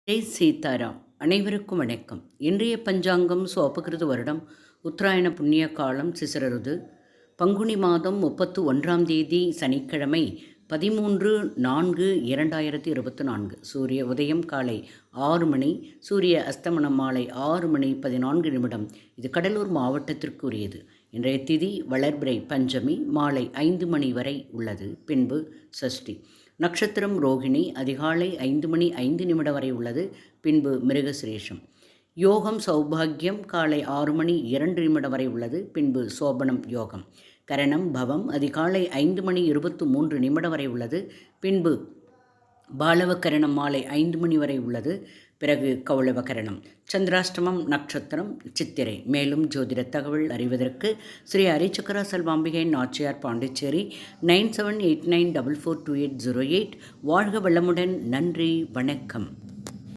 ஜெய் சீதாராம். அனைவருக்கும் வணக்கம். இன்றைய பஞ்சாங்கம் சோபகிருது வருடம் உத்தராயண புண்ணிய காலம் சிசிரருது பங்குனி மாதம் 31ஆம் தேதி சனிக்கிழமை 13/4/2024. சூரிய உதயம் காலை 6 மணி, சூரிய அஸ்தமனம் மாலை 6 மணி 14 நிமிடம். இது கடலூர் மாவட்டத்திற்கு உரியது. இன்றைய திதி வளர்பிறை பஞ்சமி மாலை 5 மணி வரை உள்ளது. பின்பு சஷ்டி. நட்சத்திரம் ரோகிணி அதிகாலை 5 மணி 5 நிமிடம் வரை உள்ளது. பின்பு மிருகசிரேஷம். யோகம் சௌபாகியம் காலை 6 மணி 2 நிமிடம் வரை உள்ளது. பின்பு சோபனம் யோகம். கரணம் பவம் அதிகாலை 5 மணி 23 நிமிடம் வரை உள்ளது. பின்பு பாலவகரணம் மாலை 5 மணி வரை உள்ளது. பிறகு கௌளவகரணம். சந்திராஷ்டமம் நட்சத்திரம் சித்திரை. மேலும் ஜோதிட தகவல் அறிவதற்கு ஸ்ரீ ஹரிச்சக்கரா செல்வாம்பிகை நாச்சியார், பாண்டிச்சேரி 9789442808. வாழ்க வளமுடன். நன்றி, வணக்கம்.